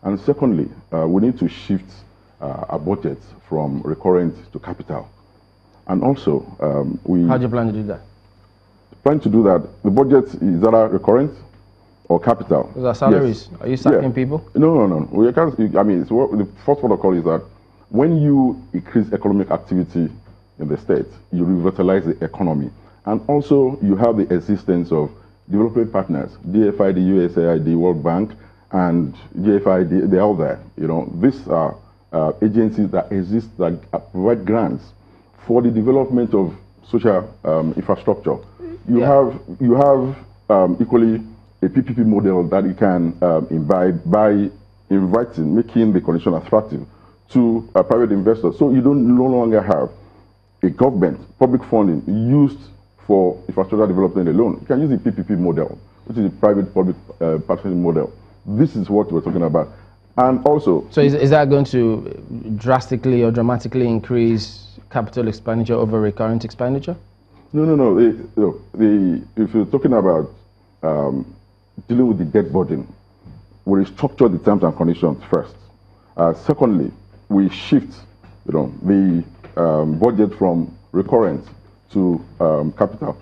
And secondly, we need to shift our budgets from recurrent to capital. And also, How do you plan to do that? Plan to do that. The budget is either recurrent or capital. Those are salaries. Yes. Are you sacking people? No. We can't. I mean, the first protocol is that when you increase economic activity in the state, you revitalize the economy. And also, you have the existence of development partners, DFID, USAID, World Bank, and GFID, they're all there. These are agencies that exist that provide grants for the development of social infrastructure. You have equally a PPP model that you can imbibe by making the condition attractive to private investors. So you no longer have a government public funding used for infrastructure development alone. You can use the PPP model, which is a private-public partnership model. This is what we're talking about. And also... So is that going to drastically or dramatically increase capital expenditure over recurrent expenditure? No. If you're talking about dealing with the debt burden, we restructure the terms and conditions first. Secondly, we shift the budget from recurrent to capital.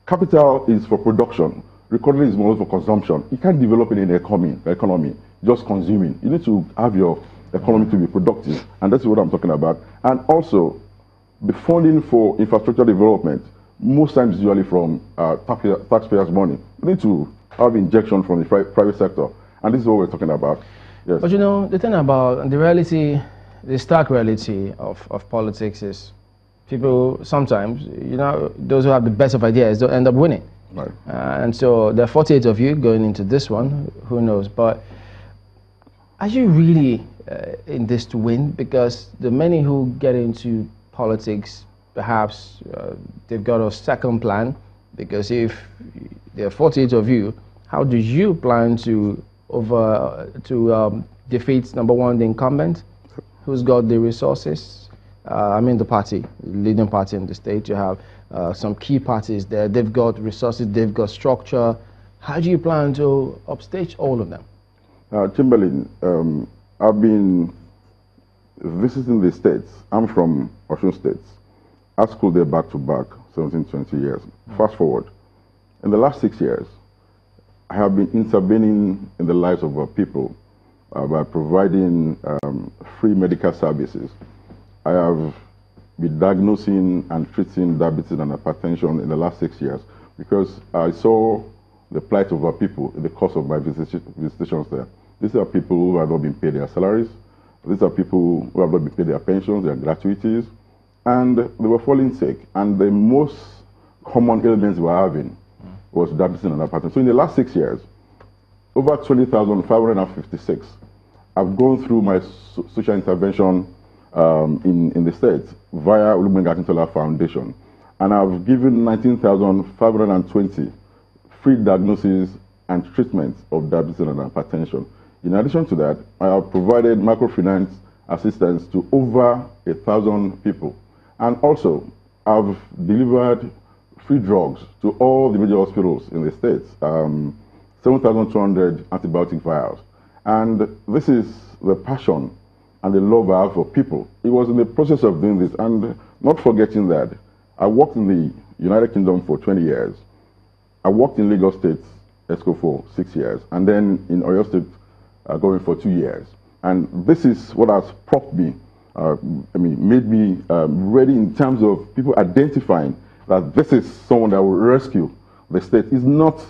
Capital is for production. Recurrent is more for consumption. You can't develop in an economy just consuming. You need to have your economy to be productive, and that's what I'm talking about. And also, the funding for infrastructure development, most times usually from taxpayers' money. You need to have injection from the private sector, and this is what we're talking about. Yes. But the thing about the reality, the stark reality of politics is people sometimes, those who have the best of ideas don't end up winning. Right. And so there are 48 of you going into this one, who knows. But are you really in this to win? Because the many who get into politics, perhaps they've got a second plan, because if there are 48 of you, how do you plan to defeat, number one, the incumbent, who's got the resources? The party, leading party in the state. You have some key parties there. They've got resources, they've got structure. How do you plan to upstage all of them? Timberlane, I've been visiting the states. I'm from Osun States. I schooled there back to back, 17, 20 years. Fast forward. In the last 6 years, I have been intervening in the lives of our people by providing free medical services. I have been diagnosing and treating diabetes and hypertension in the last 6 years because I saw the plight of our people in the course of my visitations there. These are people who have not been paid their salaries. These are people who have not been paid their pensions, their gratuities, and they were falling sick. And the most common ailments we were having was diabetes and hypertension. So in the last 6 years, over 20,556, I've gone through my social intervention in the States via Akintola Foundation. And I've given 19,520 free diagnoses and treatments of diabetes and hypertension. In addition to that, I have provided microfinance assistance to over 1,000 people. And also, I've delivered free drugs to all the major hospitals in the States, 7,200 antibiotic vials. And this is the passion and the love I have for people. It was in the process of doing this, and not forgetting that I worked in the United Kingdom for 20 years. I worked in Lagos State, ESCO, for 6 years, and then in Oyo State, going for 2 years. And this is what has propped me, made me ready in terms of people identifying that this is someone that will rescue the state. It's not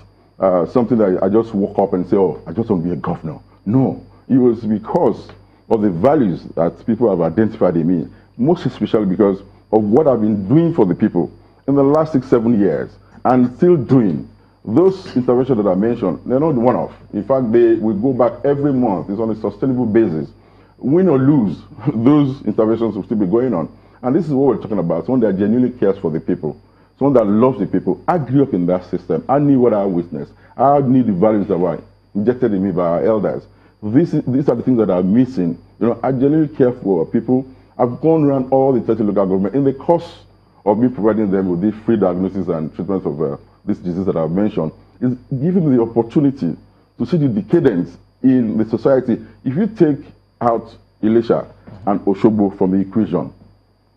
something that I just woke up and say, oh, I just want to be a governor. No, it was because of the values that people have identified in me, most especially because of what I've been doing for the people in the last 6, 7 years, and still doing. Those interventions that I mentioned, they're not one-off. In fact, we go back every month. It's on a sustainable basis. Win or lose, those interventions will still be going on. And this is what we're talking about, someone that genuinely cares for the people, someone that loves the people. I grew up in that system. I knew what I witnessed. I knew the values that were injected in me by our elders. These are the things that are missing. I genuinely care for people. I've gone around all the 30 local governments in the course of me providing them with the free diagnosis and treatment of this disease that I've mentioned, is giving them the opportunity to see the decadence in the society. If you take out Elisha and Osogbo from the equation,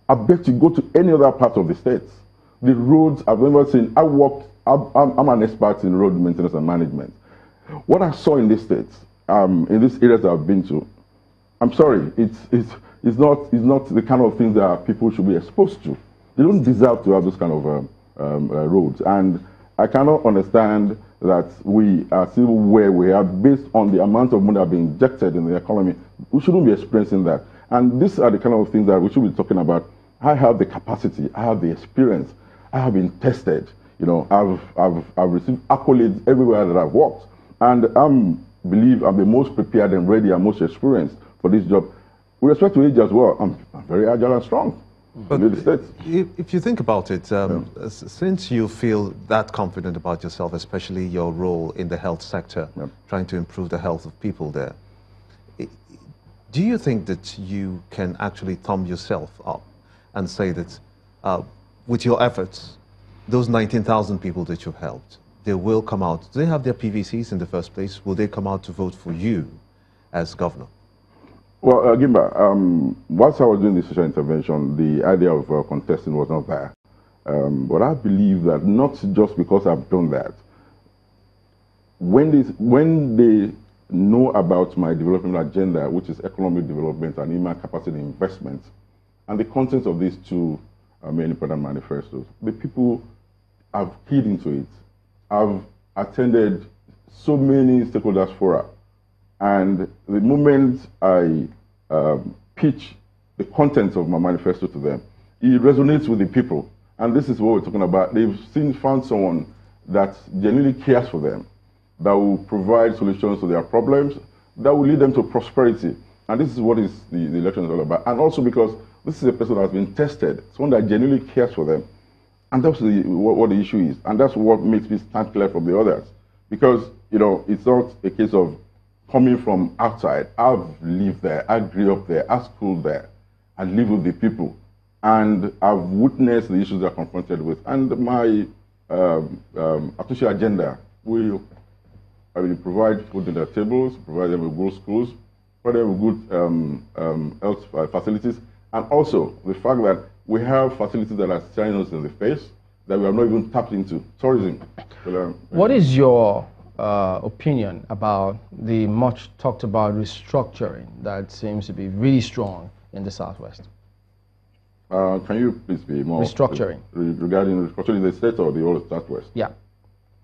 I bet you go to any other part of the state. The roads I've never seen. I'm an expert in road maintenance and management. What I saw in this state, in these areas I've been to, I'm sorry, it's not the kind of things that people should be exposed to. They don't deserve to have those kind of roads. And I cannot understand that we are still where we are based on the amount of money that being injected in the economy. We shouldn't be experiencing that. And these are the kind of things that we should be talking about. I have the capacity, I have the experience, I have been tested. You know, I've received accolades everywhere that I've worked. And I believe I'm the most prepared and ready and most experienced for this job. With respect to age as well, I'm very agile and strong. But if you think about it, since you feel that confident about yourself, especially your role in the health sector, trying to improve the health of people there, do you think that you can actually thumb yourself up and say that with your efforts, those 19,000 people that you've helped, they will come out? Do they have their PVCs in the first place? Will they come out to vote for you as governor? Well, Gimba, whilst I was doing the social intervention, the idea of contesting was not there. But I believe that not just because I've done that, when they know about my development agenda, which is economic development and human capacity investment, and the contents of these two main important manifestos, the people have keyed into it. I've attended so many stakeholders fora. And the moment I pitch the contents of my manifesto to them, it resonates with the people. And this is what we're talking about. They've found someone that genuinely cares for them, that will provide solutions to their problems, that will lead them to prosperity. And this is what the election is all about. And also because this is a person that has been tested, someone that genuinely cares for them. And that's what the issue is. And that's what makes me stand clear from the others. Because, you know, it's not a case of coming from outside. I've lived there, I grew up there, I schooled there, I live with the people, and I've witnessed the issues they're confronted with. And my official agenda will provide food on their tables, provide them with good schools, provide them with good health facilities, and also the fact that we have facilities that are staring us in the face that we have not even tapped into. Tourism. What is your opinion about the much talked about restructuring that seems to be really strong in the Southwest? Can you please be more restructuring regarding restructuring the state or the whole Southwest? Yeah.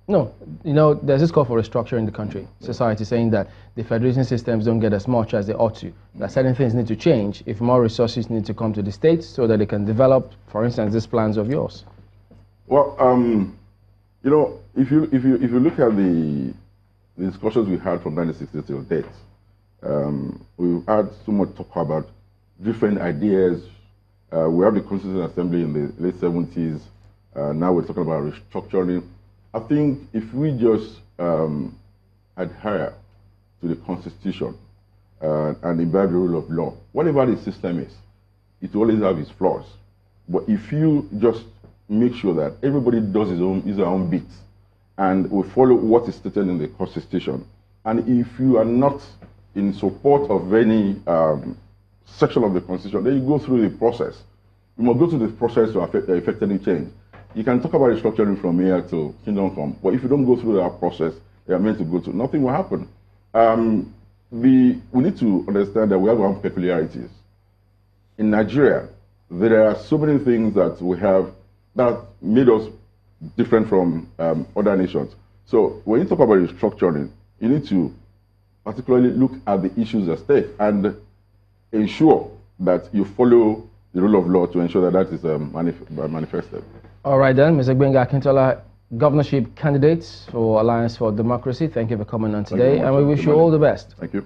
No, you know, there's this call for restructuring in the country. Society saying that the federation systems don't get as much as they ought to, that certain things need to change if more resources need to come to the states so that they can develop, for instance, these plans of yours. Well, you know, if you look at the discussions we had from 1960 till date, we've had so much talk about different ideas. We have the Constitutional Assembly in the late 70s. Now we're talking about restructuring. I think if we just adhere to the Constitution and imbibe the rule of law, whatever the system is, it will always have its flaws. But if you just make sure that everybody does his own bit and we follow what is stated in the Constitution, and if you are not in support of any section of the Constitution, then you go through the process. You must go through the process to effect any change. You can talk about restructuring from here to kingdom come, but if you don't go through that process they are meant to go through, nothing will happen. We need to understand that we have our own peculiarities. In Nigeria, there are so many things that we have that made us different from other nations. So when you talk about restructuring, you need to particularly look at the issues at stake and ensure that you follow the rule of law to ensure that that is manifested. All right then, Mr. Akintola, governorship candidates for Alliance for Democracy, thank you for coming on today, and we wish you all the best. Thank you.